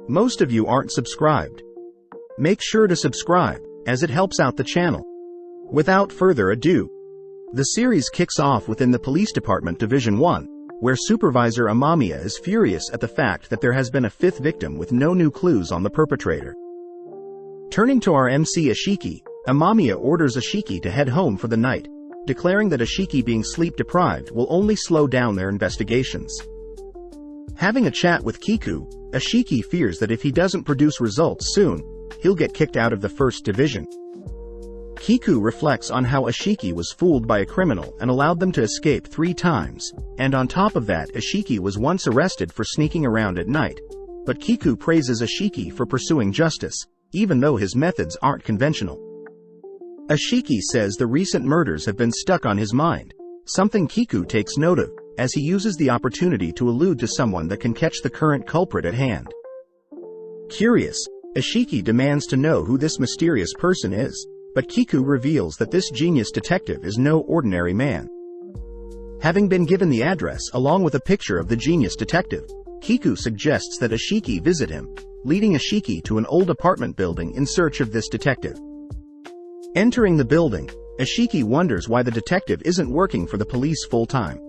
Most of you aren't subscribed. Make sure to subscribe, as it helps out the channel. Without further ado, the series kicks off within the Police Department Division 1, where Supervisor Amamiya is furious at the fact that there has been a fifth victim with no new clues on the perpetrator. Turning to our MC Ashiki, Amamiya orders Ashiki to head home for the night, declaring that Ashiki being sleep-deprived will only slow down their investigations. Having a chat with Kiku, Ashiki fears that if he doesn't produce results soon, he'll get kicked out of the First Division. Kiku reflects on how Ashiki was fooled by a criminal and allowed them to escape 3 times, and on top of that Ashiki was once arrested for sneaking around at night. But Kiku praises Ashiki for pursuing justice, even though his methods aren't conventional. Ashiki says the recent murders have been stuck on his mind, something Kiku takes note of, as he uses the opportunity to allude to someone that can catch the current culprit at hand. Curious, Ashiki demands to know who this mysterious person is, but Kiku reveals that this genius detective is no ordinary man. Having been given the address along with a picture of the genius detective, Kiku suggests that Ashiki visit him, leading Ashiki to an old apartment building in search of this detective. Entering the building, Ashiki wonders why the detective isn't working for the police full-time.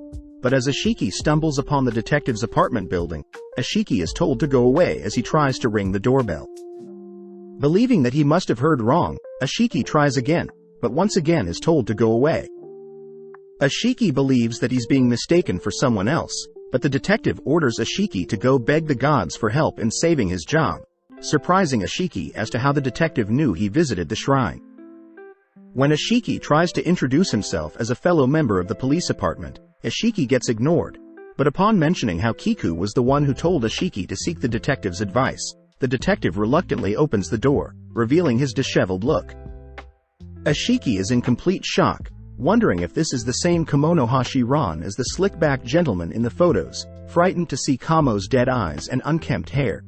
But as Ashiki stumbles upon the detective's apartment building, Ashiki is told to go away as he tries to ring the doorbell. Believing that he must have heard wrong, Ashiki tries again, but once again is told to go away. Ashiki believes that he's being mistaken for someone else, but the detective orders Ashiki to go beg the gods for help in saving his job, surprising Ashiki as to how the detective knew he visited the shrine. When Ashiki tries to introduce himself as a fellow member of the police department, Ashiki gets ignored, but upon mentioning how Kiku was the one who told Ashiki to seek the detective's advice, the detective reluctantly opens the door, revealing his disheveled look. Ashiki is in complete shock, wondering if this is the same Kamonohashi Ron as the slick-backed gentleman in the photos, frightened to see Kamo's dead eyes and unkempt hair.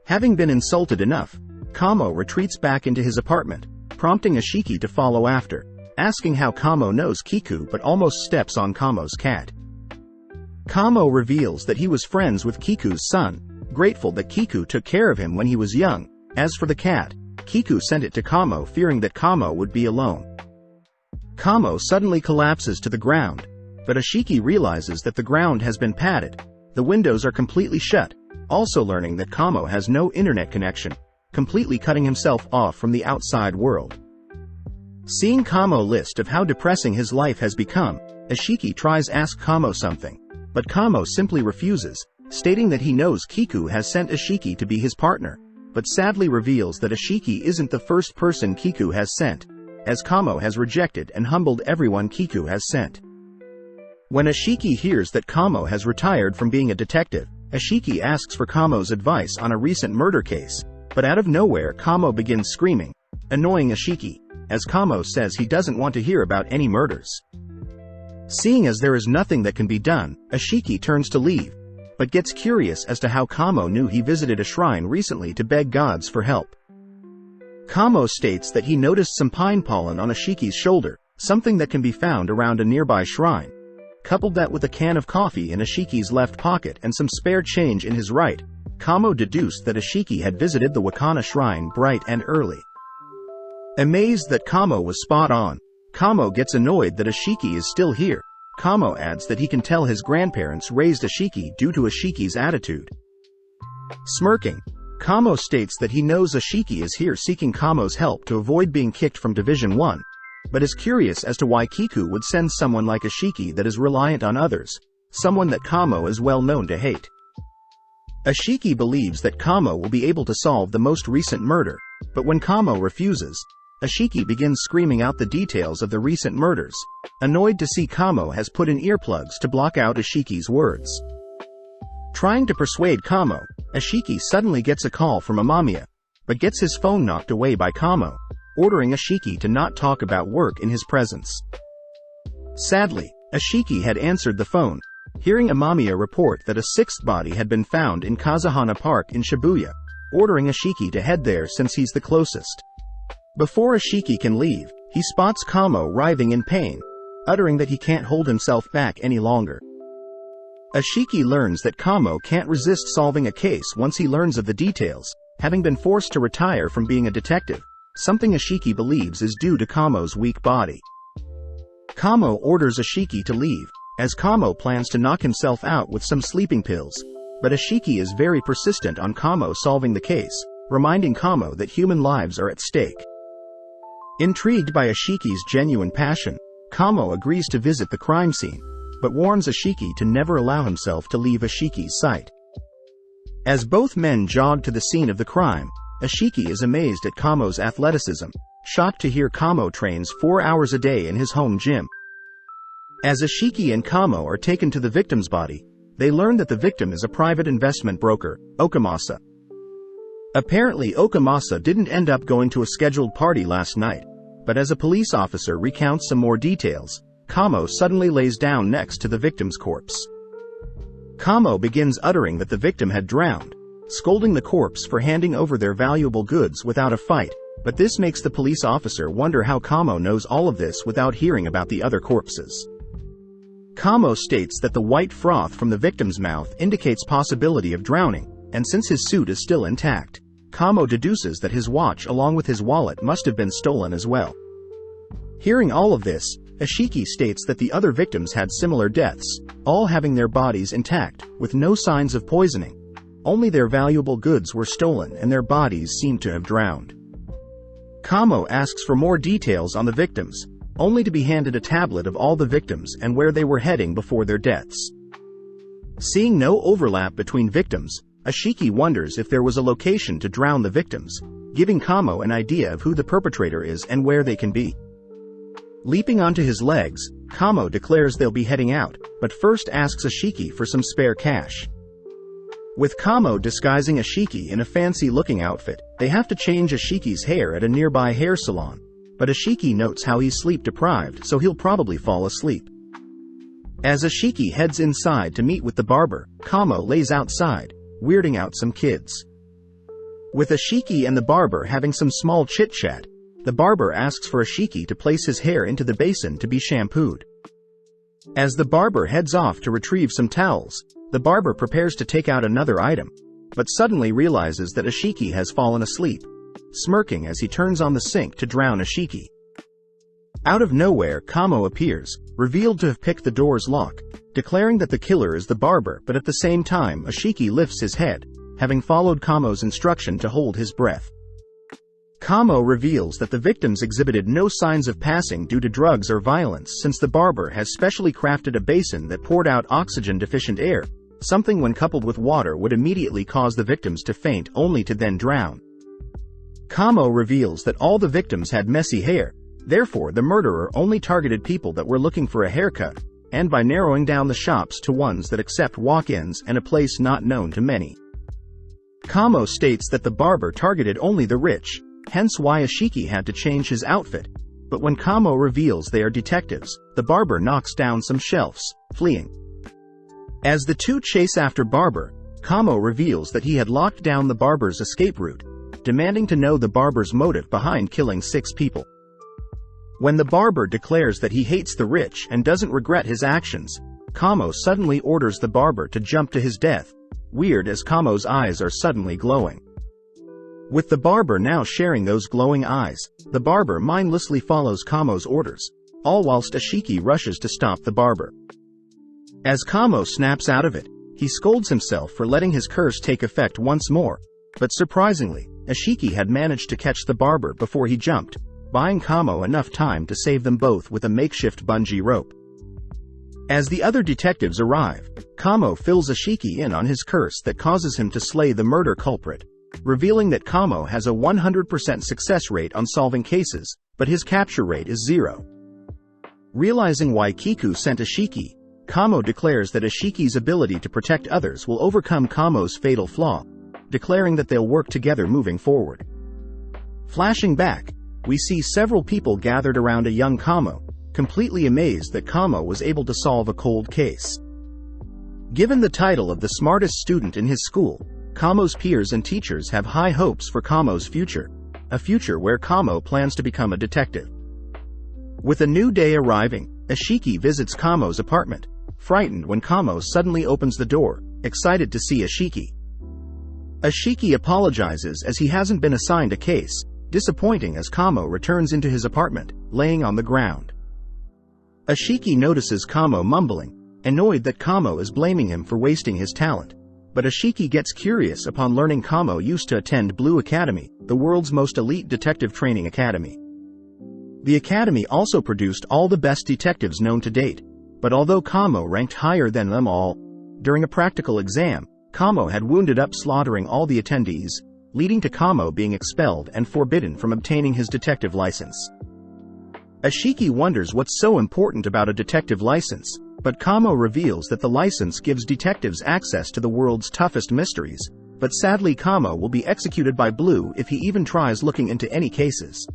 Having been insulted enough, Kamo retreats back into his apartment, prompting Ashiki to follow after, asking how Kamo knows Kiku but almost steps on Kamo's cat. Kamo reveals that he was friends with Kiku's son, grateful that Kiku took care of him when he was young. As for the cat, Kiku sent it to Kamo fearing that Kamo would be alone. Kamo suddenly collapses to the ground, but Ashiki realizes that the ground has been padded, the windows are completely shut, also learning that Kamo has no internet connection, completely cutting himself off from the outside world. Seeing Kamo's list of how depressing his life has become, Ashiki tries to ask Kamo something, but Kamo simply refuses, stating that he knows Kiku has sent Ashiki to be his partner, but sadly reveals that Ashiki isn't the first person Kiku has sent, as Kamo has rejected and humbled everyone Kiku has sent. When Ashiki hears that Kamo has retired from being a detective, Ashiki asks for Kamo's advice on a recent murder case, but out of nowhere Kamo begins screaming, annoying Ashiki, as Kamo says he doesn't want to hear about any murders. Seeing as there is nothing that can be done, Ashiki turns to leave, but gets curious as to how Kamo knew he visited a shrine recently to beg gods for help. Kamo states that he noticed some pine pollen on Ashiki's shoulder, something that can be found around a nearby shrine. Coupled that with a can of coffee in Ashiki's left pocket and some spare change in his right, Kamo deduced that Ashiki had visited the Wakana shrine bright and early. Amazed that Kamo was spot on, Kamo gets annoyed that Ashiki is still here. Kamo adds that he can tell his grandparents raised Ashiki due to Ashiki's attitude. Smirking, Kamo states that he knows Ashiki is here seeking Kamo's help to avoid being kicked from Division 1, but is curious as to why Kiku would send someone like Ashiki that is reliant on others, someone that Kamo is well known to hate. Ashiki believes that Kamo will be able to solve the most recent murder, but when Kamo refuses, Ashiki begins screaming out the details of the recent murders, annoyed to see Kamo has put in earplugs to block out Ashiki's words. Trying to persuade Kamo, Ashiki suddenly gets a call from Amamiya, but gets his phone knocked away by Kamo, ordering Ashiki to not talk about work in his presence. Sadly, Ashiki had answered the phone, hearing Amamiya report that a sixth body had been found in Kazuhana Park in Shibuya, ordering Ashiki to head there since he's the closest. Before Ashiki can leave, he spots Kamo writhing in pain, uttering that he can't hold himself back any longer. Ashiki learns that Kamo can't resist solving a case once he learns of the details, having been forced to retire from being a detective, something Ashiki believes is due to Kamo's weak body. Kamo orders Ashiki to leave, as Kamo plans to knock himself out with some sleeping pills, but Ashiki is very persistent on Kamo solving the case, reminding Kamo that human lives are at stake. Intrigued by Ashiki's genuine passion, Kamo agrees to visit the crime scene, but warns Ashiki to never allow himself to leave Ashiki's sight. As both men jog to the scene of the crime, Ashiki is amazed at Kamo's athleticism, shocked to hear Kamo trains 4 hours a day in his home gym. As Ashiki and Kamo are taken to the victim's body, they learn that the victim is a private investment broker, Okamasa. Apparently Okamasa didn't end up going to a scheduled party last night, but as a police officer recounts some more details, Kamo suddenly lays down next to the victim's corpse. Kamo begins uttering that the victim had drowned, scolding the corpse for handing over their valuable goods without a fight, but this makes the police officer wonder how Kamo knows all of this without hearing about the other corpses. Kamo states that the white froth from the victim's mouth indicates possibility of drowning, and since his suit is still intact, Kamo deduces that his watch along with his wallet must have been stolen as well. Hearing all of this, Ashiki states that the other victims had similar deaths, all having their bodies intact, with no signs of poisoning. Only their valuable goods were stolen and their bodies seemed to have drowned. Kamo asks for more details on the victims, only to be handed a tablet of all the victims and where they were heading before their deaths. Seeing no overlap between victims, Ashiki wonders if there was a location to drown the victims, giving Kamo an idea of who the perpetrator is and where they can be. Leaping onto his legs, Kamo declares they'll be heading out, but first asks Ashiki for some spare cash. With Kamo disguising Ashiki in a fancy-looking outfit, they have to change Ashiki's hair at a nearby hair salon, but Ashiki notes how he's sleep-deprived, so he'll probably fall asleep. As Ashiki heads inside to meet with the barber, Kamo lays outside, weirding out some kids. With Ashiki and the barber having some small chit-chat, the barber asks for Ashiki to place his hair into the basin to be shampooed. As the barber heads off to retrieve some towels, the barber prepares to take out another item, but suddenly realizes that Ashiki has fallen asleep, smirking as he turns on the sink to drown Ashiki. Out of nowhere, Kamo appears, revealed to have picked the door's lock, declaring that the killer is the barber, but at the same time Ashiki lifts his head, having followed Kamo's instruction to hold his breath. Kamo reveals that the victims exhibited no signs of passing due to drugs or violence since the barber has specially crafted a basin that poured out oxygen-deficient air, something when coupled with water would immediately cause the victims to faint only to then drown. Kamo reveals that all the victims had messy hair, therefore the murderer only targeted people that were looking for a haircut, and by narrowing down the shops to ones that accept walk-ins and a place not known to many. Kamo states that the barber targeted only the rich, hence why Ashiki had to change his outfit, but when Kamo reveals they are detectives, the barber knocks down some shelves, fleeing. As the two chase after Barber, Kamo reveals that he had locked down the barber's escape route, demanding to know the barber's motive behind killing 6 people. When the barber declares that he hates the rich and doesn't regret his actions, Kamo suddenly orders the barber to jump to his death, weird as Kamo's eyes are suddenly glowing. With the barber now sharing those glowing eyes, the barber mindlessly follows Kamo's orders, all whilst Ashiki rushes to stop the barber. As Kamo snaps out of it, he scolds himself for letting his curse take effect once more, but surprisingly, Ashiki had managed to catch the barber before he jumped, buying Kamo enough time to save them both with a makeshift bungee rope. As the other detectives arrive, Kamo fills Ashiki in on his curse that causes him to slay the murder culprit, revealing that Kamo has a 100% success rate on solving cases, but his capture rate is 0. Realizing why Kiku sent Ashiki, Kamo declares that Ashiki's ability to protect others will overcome Kamo's fatal flaw, declaring that they'll work together moving forward. Flashing back, we see several people gathered around a young Kamo, completely amazed that Kamo was able to solve a cold case. Given the title of the smartest student in his school, Kamo's peers and teachers have high hopes for Kamo's future, a future where Kamo plans to become a detective. With a new day arriving, Ashiki visits Kamo's apartment, frightened when Kamo suddenly opens the door, excited to see Ashiki. Ashiki apologizes as he hasn't been assigned a case, disappointing as Kamo returns into his apartment, laying on the ground. Ashiki notices Kamo mumbling, annoyed that Kamo is blaming him for wasting his talent. But Ashiki gets curious upon learning Kamo used to attend Blue Academy, the world's most elite detective training academy. The academy also produced all the best detectives known to date, but although Kamo ranked higher than them all, during a practical exam, Kamo had wounded up slaughtering all the attendees, leading to Kamo being expelled and forbidden from obtaining his detective license. Ashiki wonders what's so important about a detective license, but Kamo reveals that the license gives detectives access to the world's toughest mysteries, but sadly Kamo will be executed by Blue if he even tries looking into any cases.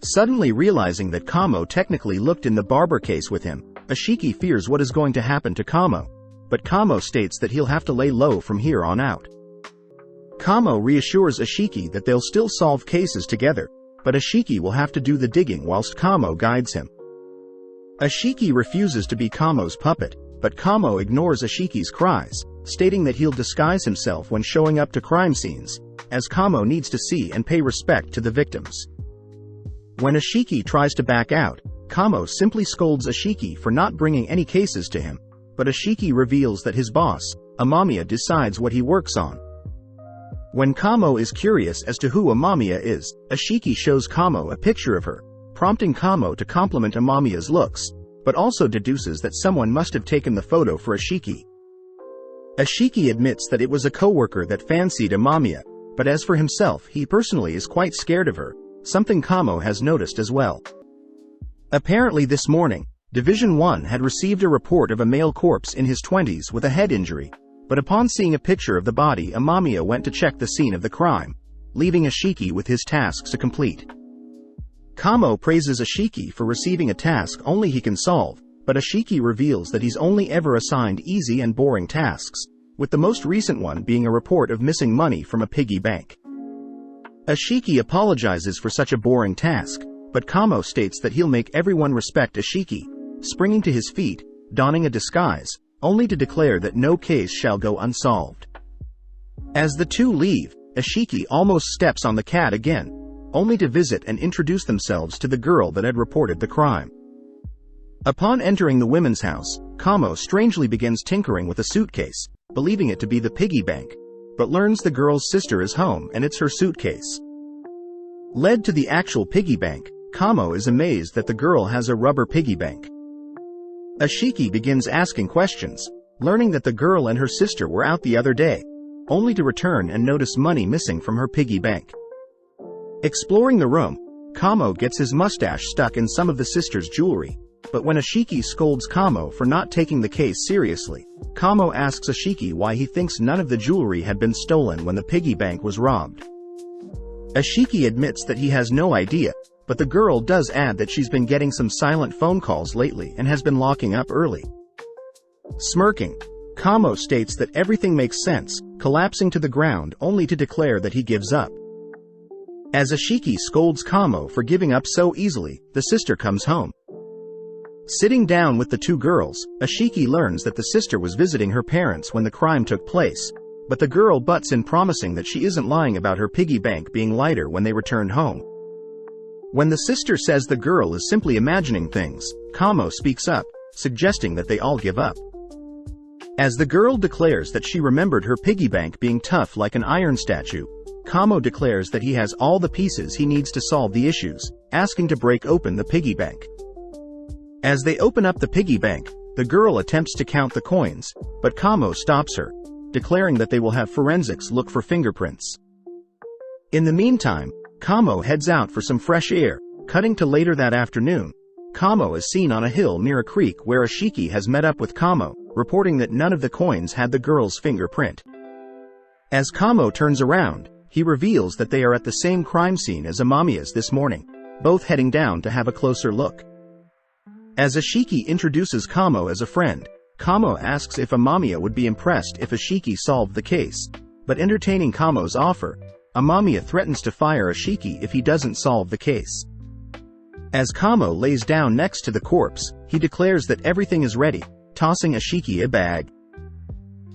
Suddenly realizing that Kamo technically looked in the barber case with him, Ashiki fears what is going to happen to Kamo, but Kamo states that he'll have to lay low from here on out. Kamo reassures Ashiki that they'll still solve cases together, but Ashiki will have to do the digging whilst Kamo guides him. Ashiki refuses to be Kamo's puppet, but Kamo ignores Ashiki's cries, stating that he'll disguise himself when showing up to crime scenes, as Kamo needs to see and pay respect to the victims. When Ashiki tries to back out, Kamo simply scolds Ashiki for not bringing any cases to him, but Ashiki reveals that his boss, Amamiya, decides what he works on. When Kamo is curious as to who Amamiya is, Ashiki shows Kamo a picture of her, prompting Kamo to compliment Amamiya's looks, but also deduces that someone must have taken the photo for Ashiki. Ashiki admits that it was a coworker that fancied Amamiya, but as for himself, he personally is quite scared of her, something Kamo has noticed as well. Apparently this morning, Division 1 had received a report of a male corpse in his 20s with a head injury, but upon seeing a picture of the body, Amamiya went to check the scene of the crime, leaving Ashiki with his tasks to complete. Kamo praises Ashiki for receiving a task only he can solve, but Ashiki reveals that he's only ever assigned easy and boring tasks, with the most recent one being a report of missing money from a piggy bank. Ashiki apologizes for such a boring task, but Kamo states that he'll make everyone respect Ashiki, springing to his feet, donning a disguise, only to declare that no case shall go unsolved. As the two leave, Ashiki almost steps on the cat again, only to visit and introduce themselves to the girl that had reported the crime. Upon entering the women's house, Kamo strangely begins tinkering with a suitcase, believing it to be the piggy bank, but learns the girl's sister is home and it's her suitcase. Led to the actual piggy bank, Kamo is amazed that the girl has a rubber piggy bank. Ashiki begins asking questions, learning that the girl and her sister were out the other day, only to return and notice money missing from her piggy bank. Exploring the room, Kamo gets his mustache stuck in some of the sister's jewelry, but when Ashiki scolds Kamo for not taking the case seriously, Kamo asks Ashiki why he thinks none of the jewelry had been stolen when the piggy bank was robbed. Ashiki admits that he has no idea, but the girl does add that she's been getting some silent phone calls lately and has been locking up early. Smirking, Kamo states that everything makes sense, collapsing to the ground only to declare that he gives up. As Ashiki scolds Kamo for giving up so easily, the sister comes home. Sitting down with the two girls, Ashiki learns that the sister was visiting her parents when the crime took place, but the girl butts in promising that she isn't lying about her piggy bank being lighter when they returned home. When the sister says the girl is simply imagining things, Kamo speaks up, suggesting that they all give up. As the girl declares that she remembered her piggy bank being tough like an iron statue, Kamo declares that he has all the pieces he needs to solve the issues, asking to break open the piggy bank. As they open up the piggy bank, the girl attempts to count the coins, but Kamo stops her, declaring that they will have forensics look for fingerprints. In the meantime, Kamo heads out for some fresh air. Cutting to later that afternoon, Kamo is seen on a hill near a creek where Ashiki has met up with Kamo, reporting that none of the coins had the girl's fingerprint. As Kamo turns around, he reveals that they are at the same crime scene as Amamiya's this morning, both heading down to have a closer look. As Ashiki introduces Kamo as a friend, Kamo asks if Amamiya would be impressed if Ashiki solved the case, but entertaining Kamo's offer, Amamiya threatens to fire Ashiki if he doesn't solve the case. As Kamo lays down next to the corpse, he declares that everything is ready, tossing Ashiki a bag.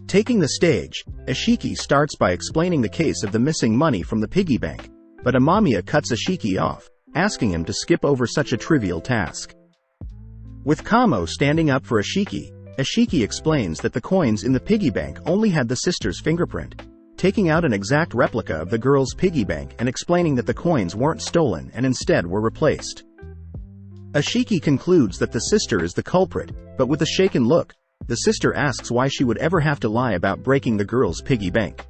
Taking the stage, Ashiki starts by explaining the case of the missing money from the piggy bank, but Amamiya cuts Ashiki off, asking him to skip over such a trivial task. With Kamo standing up for Ashiki, Ashiki explains that the coins in the piggy bank only had the sister's fingerprint, taking out an exact replica of the girl's piggy bank and explaining that the coins weren't stolen and instead were replaced. Ashiki concludes that the sister is the culprit, but with a shaken look, the sister asks why she would ever have to lie about breaking the girl's piggy bank.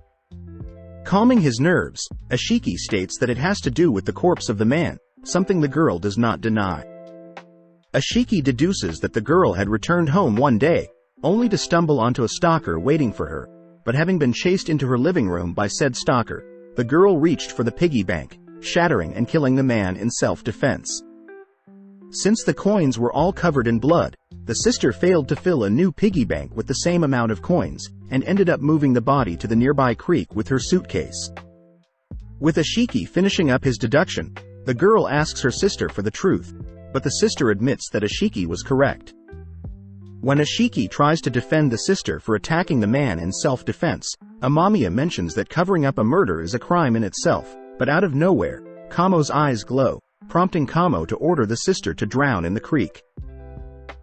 Calming his nerves, Ashiki states that it has to do with the corpse of the man, something the girl does not deny. Ashiki deduces that the girl had returned home one day, only to stumble onto a stalker waiting for her, but having been chased into her living room by said stalker, the girl reached for the piggy bank, shattering and killing the man in self-defense. Since the coins were all covered in blood, the sister failed to fill a new piggy bank with the same amount of coins, and ended up moving the body to the nearby creek with her suitcase. With Ashiki finishing up his deduction, the girl asks her sister for the truth, but the sister admits that Ashiki was correct. When Ashiki tries to defend the sister for attacking the man in self-defense, Amamiya mentions that covering up a murder is a crime in itself, but out of nowhere, Kamo's eyes glow, prompting Kamo to order the sister to drown in the creek.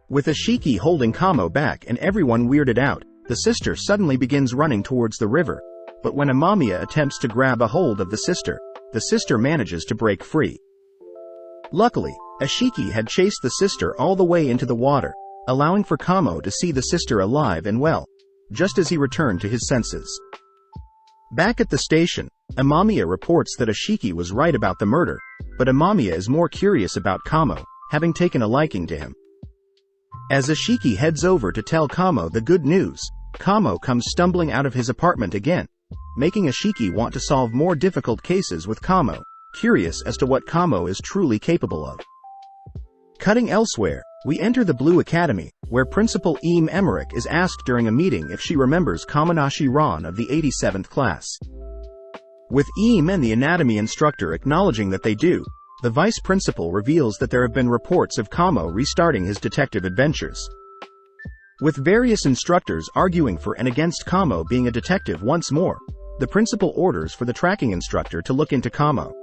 With Ashiki holding Kamo back and everyone weirded out, the sister suddenly begins running towards the river, but when Amamiya attempts to grab a hold of the sister manages to break free. Luckily, Ashiki had chased the sister all the way into the water, allowing for Kamo to see the sister alive and well, just as he returned to his senses. Back at the station, Amamiya reports that Ashiki was right about the murder, but Amamiya is more curious about Kamo, having taken a liking to him. As Ashiki heads over to tell Kamo the good news, Kamo comes stumbling out of his apartment again, making Ashiki want to solve more difficult cases with Kamo, curious as to what Kamo is truly capable of. Cutting elsewhere, we enter the Blue Academy, where Principal Eam Emmerich is asked during a meeting if she remembers Kamonohashi Ron of the 87th class. With Eam and the anatomy instructor acknowledging that they do, the vice principal reveals that there have been reports of Kamo restarting his detective adventures. With various instructors arguing for and against Kamo being a detective once more, the principal orders for the tracking instructor to look into Kamo.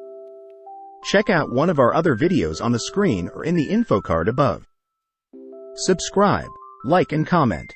Check out one of our other videos on the screen or in the info card above. Subscribe, like and comment.